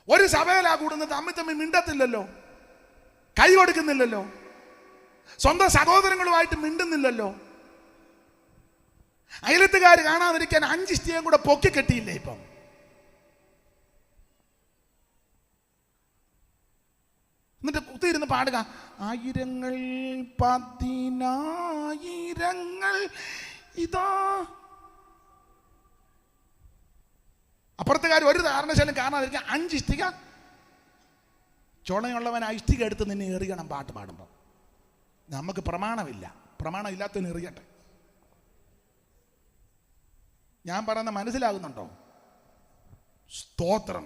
ഒരു സഭയിലാ കൂടുന്നത്, തമ്മിൽ മിണ്ടത്തില്ലല്ലോ, കൈ കൊടുക്കുന്നില്ലല്ലോ, സ്വന്തം സഹോദരങ്ങളുമായിട്ട് മിണ്ടുന്നില്ലല്ലോ. അയലത്തുകാർ കാണാതിരിക്കാൻ 5 ഇഷ്ടികയും കൂടെ പൊക്കി കെട്ടിയില്ലേ ഇപ്പം. എന്നിട്ട് കുത്തിയിരുന്ന് പാടുക, ആയിരങ്ങൾ പതിനായിരങ്ങൾ ഇതാ. അപ്പുറത്തുകാർ ഒരു കാരണശാലും കാണാതിരിക്കാൻ 5 ഇഷ്ടിക, ചുണയുള്ളവൻ ആ ഇഷ്ടിക എടുത്ത് നിന്നെ എറിയണം പാട്ട് പാടുമ്പോൾ. നമുക്ക് പ്രമാണമില്ല, പ്രമാണം ഇല്ലാത്തവന് എറിയട്ടെ. ഞാൻ പറയുന്നത് മനസ്സിലാകുന്നുണ്ടോ? സ്തോത്രം.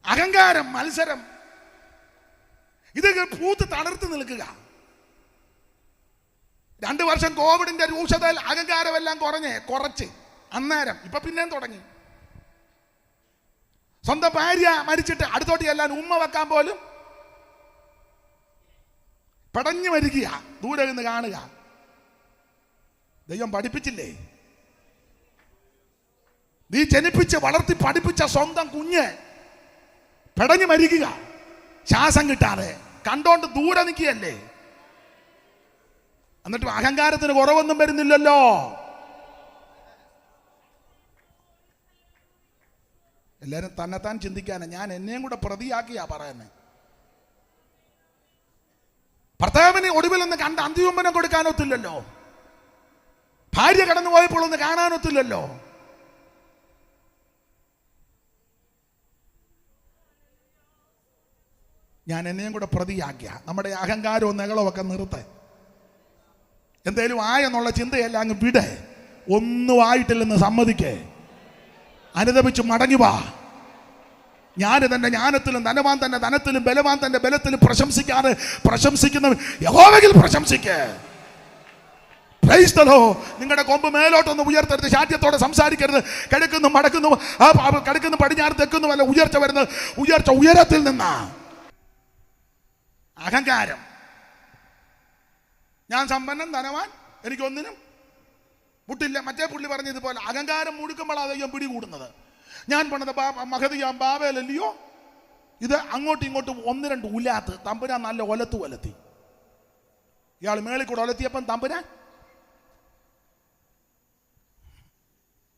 അഹങ്കാരം, മത്സരം, ഇത് പൂത്ത് തളർത്ത് നിൽക്കുക. 2 വർഷം കോവിഡിന്റെ രൂക്ഷതയിൽ അഹങ്കാരമെല്ലാം കുറച്ച് അന്നേരം ഇപ്പൊ പിന്നെയും തുടങ്ങി. സ്വന്തം ഭാര്യ മരിച്ചിട്ട് അടുത്തോട്ട് എല്ലാം ഉമ്മ വെക്കാൻ പോലും പടഞ്ഞു വരിക, ദൂരെ നിന്ന് കാണുക. ദൈവം പഠിപ്പിച്ചില്ലേ? നീ ജനിപ്പിച്ച് വളർത്തി പഠിപ്പിച്ച സ്വന്തം കുഞ്ഞ് പടഞ്ഞു മരിക്കുക, ശ്വാസം കിട്ടാതെ കണ്ടോണ്ട് ദൂരെ നിൽക്കുകയല്ലേ. എന്നിട്ട് അഹങ്കാരത്തിന് കുറവൊന്നും വരുന്നില്ലല്ലോ. എല്ലാവരും തന്നെത്താൻ ചിന്തിക്കാനാ. ഞാൻ എന്നെയും കൂടെ പ്രതിയാക്കിയാ പറയുന്നത്. ഭർത്താവിന് ഒടുവിൽ ഒന്ന് കണ്ട് അന്ത്യചുംബനം കൊടുക്കാനൊത്തില്ലല്ലോ, ഭാര്യ കടന്നു പോയപ്പോൾ ഒന്ന് കാണാനൊത്തില്ലല്ലോ. ഞാൻ എന്നെയും കൂടെ പ്രതിയാക്കിയ നമ്മുടെ അഹങ്കാരവും നെകളവും ഒക്കെ നിർത്തേ. എന്തേലും ആയെന്നുള്ള ചിന്തയെല്ലാം അങ്ങ് വിടേ. ഒന്നും ആയിട്ടില്ലെന്ന് സമ്മതിക്കേ, അനുദപിച്ച് മടങ്ങി വാ. ഞാൻ തന്റെ ജ്ഞാനത്തിലും ധനവാൻ തന്റെ ധനത്തിലും ബലവാൻ തന്റെ ബലത്തിലും പ്രശംസിക്കാതെ പ്രശംസിക്കുന്ന യഹോവയിൽ പ്രശംസിക്കേ. Praise the Lord. നിങ്ങളുടെ കൊമ്പ് മേലോട്ടൊന്ന് ഉയർത്തരുത്, ശാഠ്യത്തോടെ സംസാരിക്കരുത്. കിഴക്കുന്നു മടക്കുന്നു, കിഴക്കുന്നു പടിഞ്ഞാറ് തെക്കുന്നു അല്ല ഉയർച്ച വരുന്നത്. ഉയർച്ച ഉയരത്തിൽ നിന്നാ. അഹങ്കാരം, ഞാൻ സമ്പന്നൻ ധനവാൻ എനിക്കൊന്നിനും മുട്ടില്ല. മറ്റേ പുള്ളി പറഞ്ഞതുപോലെ അഹങ്കാരം മുഴുക്കുമ്പോഴാണ് ദൈവം പിടികൂടുന്നത്. ഞാൻ പണത് മഹതിയാം ബാബേലല്ലയോ. ഇത് അങ്ങോട്ടും ഇങ്ങോട്ടും 1-2 ഉലാത്ത് തമ്പുരാൻ നല്ല ഒലത്തി. ഇയാൾ മേളിൽ കൂടെ ഒലത്തിയപ്പം തമ്പുരാൻ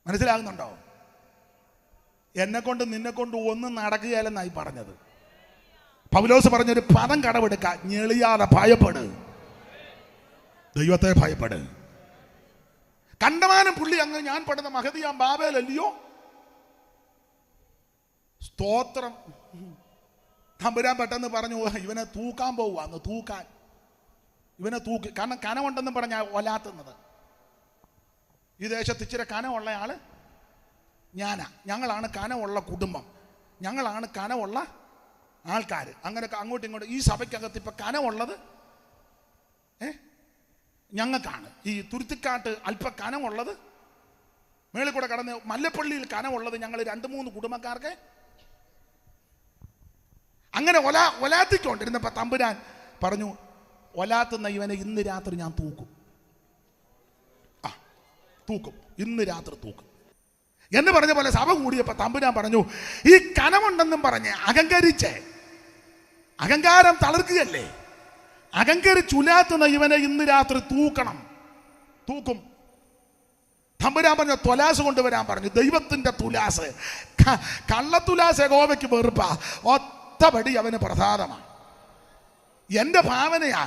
മനസ്സിലാകുന്നുണ്ടോ? എന്നെ കൊണ്ട് നിന്നെ കൊണ്ട് ഒന്നും നടക്കുകയല്ലെന്നായി പറഞ്ഞത്. പൗലോസ് പറഞ്ഞൊരു പദം കടമെടുക്ക, ഞെളിയാതെ ഭയപ്പെട്, ദൈവത്തെ ഭയപ്പെട്. കണ്ടമാനം പുള്ളി അങ്ങ് ഞാൻ പടുന്ന മഹതിയാം ബാബേലല്ലയോ. സ്തോത്രം. തമ്പുരാൻ പെട്ടെന്ന് പറഞ്ഞു, ഇവനെ തൂക്കാൻ പോവുക, തൂക്കാൻ. ഇവനെ തൂക്കി, കാരണം കനമുണ്ടെന്ന് പറഞ്ഞാൽ ഒലാത്തുന്നത്. ഈ ദേശത്ത് ഇച്ചിരി കനമുള്ള ആള് ഞാനാ. ഞങ്ങളാണ് കനമുള്ള കുടുംബം, ഞങ്ങളാണ് കനമുള്ള ആൾക്കാർ. അങ്ങനെ അങ്ങോട്ടും ഇങ്ങോട്ടും ഈ സഭയ്ക്കകത്ത് ഇപ്പം കനമുള്ളത് ഞങ്ങൾക്കാണ്. ഈ തുരുത്തിക്കാട്ട് അല്പ കനമുള്ളത്, മേളിൽ കൂടെ കടന്ന് മല്ലപ്പള്ളിയിൽ കനമുള്ളത് ഞങ്ങൾ 2-3 കുടുംബക്കാർക്ക്. അങ്ങനെ ഒലാത്തിക്കൊണ്ടിരുന്നപ്പോൾ തമ്പുരാൻ പറഞ്ഞു, ഒലാത്തുന്ന ഇവനെ ഇന്ന് രാത്രി ഞാൻ തൂക്കും. ഇന്ന് രാത്രി തൂക്കും എന്ന് പറഞ്ഞ പോലെ സഭ കൂടിയപ്പോൾ തമ്പുരാൻ പറഞ്ഞു, ഈ കനമുണ്ടെന്നും പറഞ്ഞ് അഹങ്കരിച്ചേ, അഹങ്കാരം തളർക്കുകയല്ലേ, അഹങ്കരിച്ചുലാത്തുന്ന ഇവനെ ഇന്ന് രാത്രി തൂക്കും. തമ്പുരാൻ പറഞ്ഞ തുലാസ് കൊണ്ടുവരാൻ പറഞ്ഞു. ദൈവത്തിന്റെ തുലാസ്, കള്ളത്തുലാസ് യഹോവയ്ക്ക് വെറുപ്പാ, ഒത്തപടി അവന് പ്രസാദമാണ്. എന്റെ ഭാവനയാ.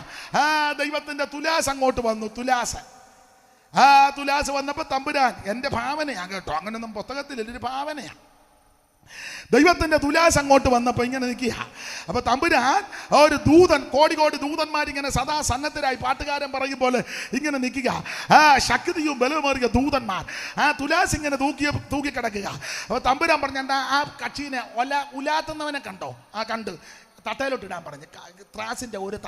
ദൈവത്തിന്റെ തുലാസ് അങ്ങോട്ട് വന്നു. തുലാസ് വന്നപ്പോൾ തമ്പുരാൻ, എൻ്റെ ഭാവനയാ കേട്ടോ, അങ്ങനൊന്നും പുസ്തകത്തിലല്ല, ഒരു ഭാവനയാ. ദൈവത്തിന്റെ തുലാസ് അങ്ങോട്ട് വന്നപ്പോൾ ഇങ്ങനെ നിൽക്കുക. അപ്പൊ തമ്പുരാൻ ഒരു ദൂതൻ, കോടി ദൂതന്മാരിങ്ങനെ സദാ സന്നദ്ധരായി പാട്ടുകാരൻ പറയും പോലെ ഇങ്ങനെ നിൽക്കുക. ശക്തിയും ബലമേറിയ ദൂതന്മാർ തുലാസ് ഇങ്ങനെ തൂക്കി കിടക്കുക. അപ്പൊ തമ്പുരാൻ പറഞ്ഞ, ആ കക്ഷീനെ ഉലാത്തുന്നവനെ കണ്ടോ? കണ്ട് തട്ടയിലോട്ട് ഇടാൻ പറഞ്ഞു. ത്രാസിന്റെ ഒരു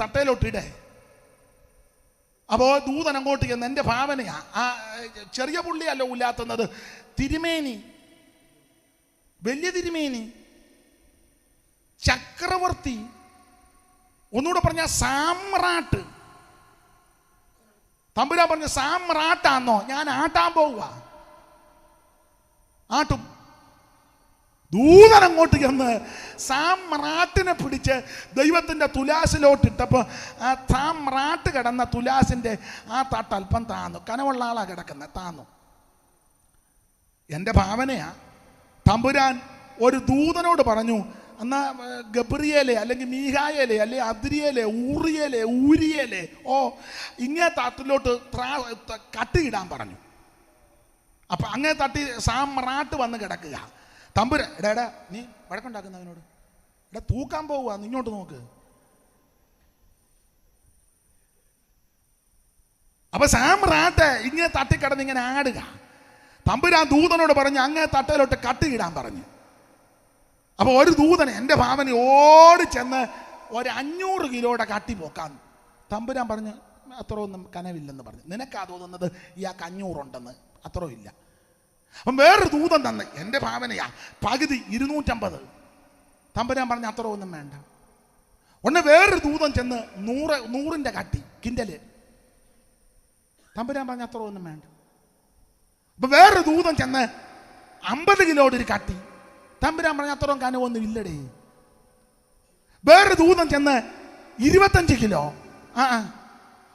തട്ടയിലോട്ട് ഇടേ. അപ്പോൾ ദൂതൻ അങ്ങോട്ട് ചെന്ന്, എൻ്റെ ഭാവനയാ, ആ ചെറിയ പുള്ളിയല്ല ഉലാത്തുന്നത്, തിരുമേനി, വലിയ തിരുമേനി, ചക്രവർത്തി, ഒന്നുകൂടെ പറഞ്ഞ സാമ്രാട്ട്. തമ്പുരാൻ പറഞ്ഞു, സാമ്രാട്ടാന്നോ? ഞാൻ ആട്ടാൻ പോവുക. ആട്ടും. ദൂതൻ അങ്ങോട്ട് ചെന്ന് സാമ്രാട്ടിനെ പിടിച്ച് ദൈവത്തിൻ്റെ തുലാസിലോട്ടിട്ടപ്പോൾ ആ സാമ്രാട്ട് കിടന്ന തുലാസിൻ്റെ ആ തട്ട് അല്പം താന്നു. കനമുള്ള ആളാ കിടക്കുന്നത്, താന്നു. എൻ്റെ ഭാവനയാ, തമ്പുരാൻ ഒരു ദൂതനോട് പറഞ്ഞു, എന്നാ ഗബ്രിയേലെ അല്ലെങ്കിൽ മീഖായേലെ അല്ലെങ്കിൽ അദ്രിയേലെ ഊറിയേലെ ഊരിയേലെ ഇങ്ങേ തട്ടിലോട്ട് കട്ടിയിടാൻ പറഞ്ഞു. അപ്പം അങ്ങേ തട്ടി സാമ്രാട്ട് വന്ന് കിടക്കുക. തമ്പുരാൻ എടാ നീ വഴക്കുണ്ടാക്കുന്നവനോട് തൂക്കാൻ പോവുക, ഇങ്ങോട്ട് നോക്ക്. അപ്പൊ സാമ്രാട്ട് ഇങ്ങനെ തട്ടിക്കിടന്ന് ഇങ്ങനെ ആടുക. തമ്പുരാൻ ദൂതനോട് പറഞ്ഞ് അങ്ങേ തട്ടയിലോട്ട് കട്ടിയിടാൻ പറഞ്ഞു. അപ്പൊ ഒരു ദൂതനെ എൻ്റെ ഭാവന ഓടി ചെന്ന് ഒരു 500 കിലോയുടെ കട്ടി പോക്കാൻ. തമ്പുരാൻ പറഞ്ഞ് അത്ര ഒന്നും കനവില്ലെന്ന് പറഞ്ഞു. നിനക്കാ തോന്നുന്നത് ഇയാൾക്ക് 500 ഉണ്ടെന്ന്, അത്ര ഇല്ല. അപ്പം വേറൊരു ദൂതൻ തന്നെ, എൻ്റെ ഭാവനയാ, പകുതി 250. തമ്പുരാൻ പറഞ്ഞ അത്ര ഒന്നും വേണ്ട. ഒന്ന് വേറൊരു ദൂതൻ ചെന്ന് 100ന്റെ കട്ടി കിൻഡല്. തമ്പുരാൻ പറഞ്ഞ അത്ര ഒന്നും വേണ്ട. അപ്പൊ വേറൊരു ദൂതൻ ചെന്ന് 50 കിലോയുടെ ഒരു കട്ടി. തമ്പുരാൻ പറഞ്ഞ അത്രയും കനവൊന്നും ഇല്ലടേ. വേറൊരു ദൂതൻ ചെന്ന് 25 കിലോ.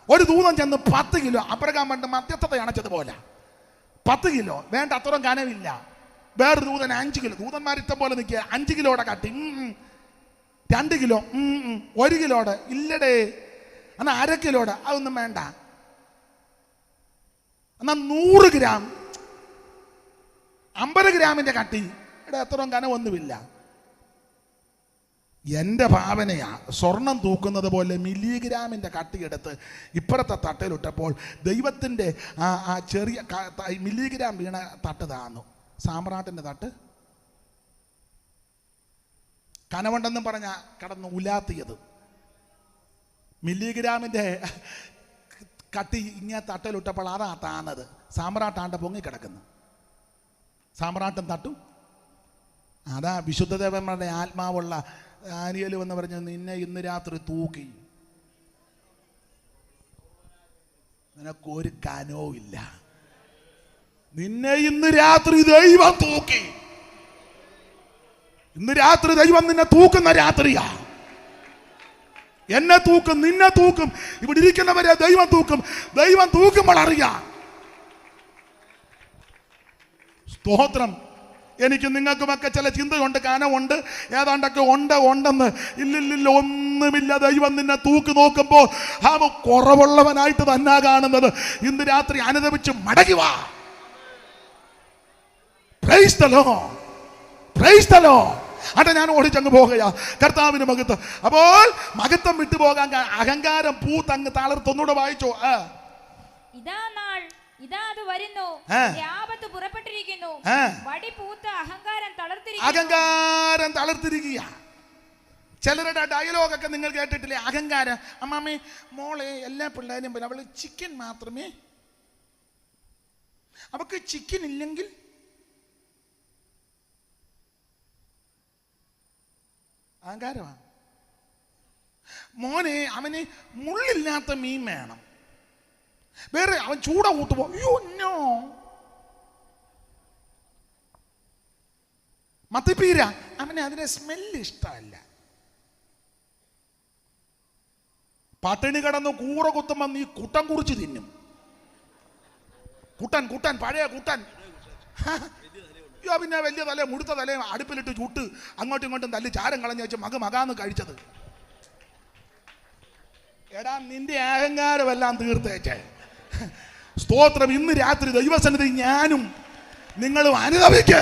ഒരു ദൂതൻ ചെന്ന് 10 കിലോ. അപ്രകാരം പണ്ട് മധ്യസ്ഥത അണച്ചതുപോലെ 10 കിലോ വേണ്ട, അത്രയും കനവില്ല. വേറൊരു ദൂതൻ 5 കിലോ. ദൂതന്മാർ ഇഷ്ടം പോലെ നിൽക്കുക. 5 കിലോയുടെ കട്ടി, 2 കിലോ, 1 കിലോയുടെ ഇല്ലടേ. എന്നാൽ 1/2 കിലോയുടെ അതൊന്നും വേണ്ട. എന്നാൽ 100 ഗ്രാം 50 ഗ്രാമിന്റെ കട്ടി, ഇവിടെ അത്രയും കനവൊന്നുമില്ല. എൻ്റെ ഭാവനയാ, സ്വർണം തൂക്കുന്നത് പോലെ മില്ലിഗ്രാമിൻ്റെ കട്ടിയെടുത്ത് ഇപ്പുറത്തെ തട്ടയിലിട്ടപ്പോൾ ദൈവത്തിൻ്റെ ആ ചെറിയ മില്ലിഗ്രാം വീണ തട്ട് താന്നു. സാമ്രാട്ടിൻ്റെ തട്ട് കനവുണ്ടെന്നും പറഞ്ഞ കടന്ന് ഉലാത്തിയത്. മില്ലിഗ്രാമിൻ്റെ കട്ടി ഇങ്ങനെ തട്ടയിലിട്ടപ്പോൾ അതാ താന്നത്. സാമ്രാട്ടാണ്ട് പൊങ്ങിക്കിടക്കുന്നു. സാമ്രാട്ടും തട്ടും അതാ വിശുദ്ധദേവന്മാരുടെ ആത്മാവുള്ള ദാനിയേൽ എന്ന് പറഞ്ഞ നിന്നെ ഇന്ന് രാത്രി തൂക്കി. നിനക്കൊരു കനവും ഇല്ല. നിന്നെ ഇന്ന് രാത്രി ദൈവം തൂക്കി. ഇന്ന് രാത്രി ദൈവം നിന്നെ തൂക്കുന്ന രാത്രിയാ. എന്നെ തൂക്കും, നിന്നെ തൂക്കും, ഇവിടെ ഇരിക്കുന്നവരെ ദൈവം തൂക്കും. ദൈവം തൂക്കുമ്പോൾ അറിയാം. സ്തോത്രം. എനിക്ക് നിങ്ങൾക്കുമൊക്കെ ചില ചിന്തയുണ്ട്, കനമുണ്ട്, ഏതാണ്ടൊക്കെ ഉണ്ടെന്ന്. ഇല്ലില്ല, ഒന്നുമില്ല. ദൈവം നിന്നെ തൂക്കി നോക്കുമ്പോൾ അവ കുറവുള്ളവനായിട്ട് തന്നെ കാണുന്നത്. ഇന്ന് രാത്രി അനുദപിച്ച് മടങ്ങി വാ. Praise the Lord, praise the Lord. അതെ, ഞാൻ ഓടിച്ചങ്ങ് പോകുകയാ. കർത്താവിന് മഹത്വം. അപ്പോൾ മഹത്വം വിട്ടുപോകാൻ അഹങ്കാരം പൂത്തങ്ങ് തളർത്തൊന്നൂടെ വായിച്ചോ. ഇതാ അത് വരുന്നു, ആപത്ത് പുറപ്പെട്ടിരിക്കുന്നു, വടിപൂത്ത അഹങ്കാരം തളർത്തിരിക്കുക. ചിലരുടെ ഡയലോഗൊക്കെ നിങ്ങൾ കേട്ടിട്ടില്ലേ? അഹങ്കാരം. അമ്മാമ്മേ, മോളെ എല്ലാ പിള്ളേരും പിന്നെ അവള് ചിക്കൻ മാത്രമേ, അവക്ക് ചിക്കൻ ഇല്ലെങ്കിൽ അഹങ്കാരമാണ്. മോനെ, അവന് മുള്ളില്ലാത്ത മീൻ വേണം. വേറെ അവൻ ചൂട കൂട്ടുപോ, നോ. മത്തിപ്പീര, അവന് അതിന്റെ സ്മെല്ല് ഇഷ്ടമല്ല. പട്ടിണി കിടന്ന് കൂറ കുത്തുമ്പോ നീ കുട്ടൻ കുറിച്ച് തിന്നും. കുട്ടൻ പഴയ കുട്ടൻ. പിന്നെ വലിയ തല, മുടുത്ത തല അടുപ്പിലിട്ട് ചുട്ട് അങ്ങോട്ടും ഇങ്ങോട്ടും തല്ലി ചാരം കളഞ്ഞു വെച്ച് മകാന്ന് കഴിച്ചത്. എടാ, നിന്റെ അഹങ്കാരമെല്ലാം തീർത്തേച്ചേ. സ്തോത്രം. ഇന്ന് രാത്രി ദൈവസന്നിധി ഞാനും നിങ്ങളും അനുഭവിക്കുക.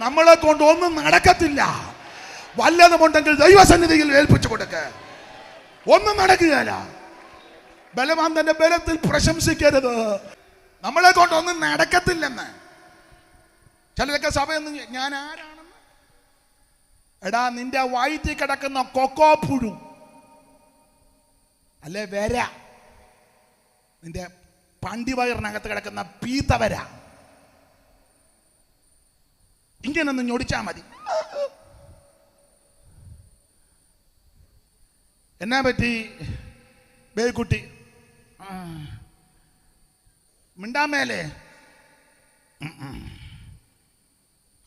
നമ്മളെ കൊണ്ട് ഒന്നും നടക്കത്തില്ല. വല്ലതുമുണ്ടെങ്കിൽ ദൈവസന്നിധിയിൽ ഏൽപ്പിച്ചു കൊടുക്ക. ഒന്നും നടക്കുകയല്ല. ബലവാൻ തന്റെ ബലത്തിൽ പ്രശംസിക്കരുത്. നമ്മളെ കൊണ്ട് ഒന്നും നടക്കത്തില്ലെന്ന്. ചിലരൊക്കെ സഭയൊന്നും ഞാൻ ആരാണെന്ന്. എടാ, നിന്റെ വയറ്റിൽ കിടക്കുന്ന കൊക്കോ പുഴു അല്ലെ വര, നിന്റെ പണ്ടി വയറിനകത്ത് കിടക്കുന്ന പീത്തവര, ഇങ്ങനൊന്ന് ഞൊടിച്ചാ മതി. എന്നാ പറ്റി ബേക്കുട്ടി? മിണ്ടാമേലേ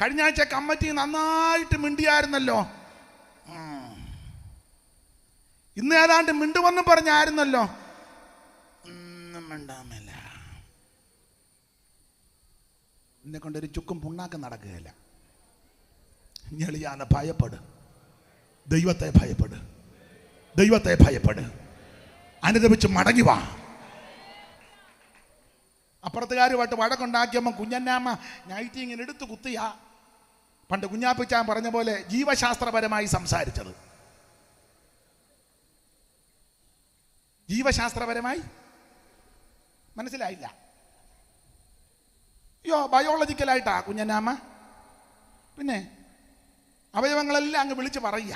കഴിഞ്ഞ ആഴ്ച കമ്മിറ്റി നന്നായിട്ട് മിണ്ടിയായിരുന്നല്ലോ. ഇന്ന് ഏതാണ്ട് മിണ്ടുവെന്ന് പറഞ്ഞായിരുന്നല്ലോ. ഒന്നും മിണ്ടാമല്ല. എന്നെ കൊണ്ടൊരു ചുക്കും പുണ്ണാക്കം നടക്കുകയില്ല. ഞെളിയാതെ ഭയപ്പെട്, ദൈവത്തെ ഭയപ്പെട്, ദൈവത്തെ ഭയപ്പെട്. അനുദപിച്ച് മടങ്ങി വാ. അപ്പുറത്തുകാരുമായിട്ട് വഴക്കുണ്ടാക്കിയമ്മ കുഞ്ഞന്നാമ്മ നൈറ്റി ഇങ്ങനെ എടുത്ത് കുത്തിയ പണ്ട് കുഞ്ഞാപ്പിച്ചാൻ പറഞ്ഞ പോലെ ജീവശാസ്ത്രപരമായി സംസാരിച്ചത്. ജീവശാസ്ത്രപരമായി മനസ്സിലായില്ല. അയ്യോ, ബയോളജിക്കലായിട്ടാ കുഞ്ഞന്നാമ്മ. പിന്നെ അവയവങ്ങളെല്ലാം അങ്ങ് വിളിച്ച് പറയുക.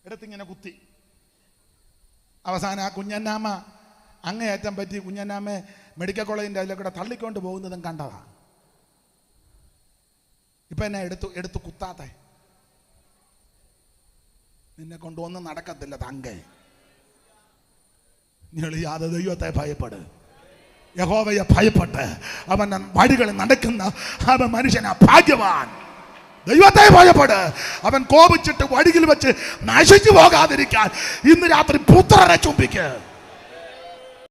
എടുത്തിങ്ങനെ കുത്തി. അവസാനം ആ കുഞ്ഞന്നാമ്മ അങ്ങേയറ്റം പറ്റി കുഞ്ഞന്നാമ്മ മെഡിക്കൽ കോളേജിൻ്റെ അതിലൂടെ തള്ളിക്കൊണ്ട് പോകുന്നതും കണ്ടതാ. ഇപ്പം എന്നെ എടുത്തു കുത്താത്തെ. നിന്നെ കൊണ്ടൊന്നും നടക്കത്തില്ല തങ്കേ. ഞെളിയാതെ ദൈവത്തെ ഭയപ്പെട്, യഹോവയെ ഭയപ്പെട്ട് അവൻ വഴികളിൽ നടക്കുന്ന അവൻ മനുഷ്യനാ ഭാഗ്യവാൻ. ദൈവത്തെ ഭയപ്പെട്. അവൻ കോപിച്ചിട്ട് വഴിയിൽ വെച്ച് നശിച്ചു പോകാതിരിക്കാൻ ഇന്ന് രാത്രി പുത്രനെ ചുംബിക്ക്.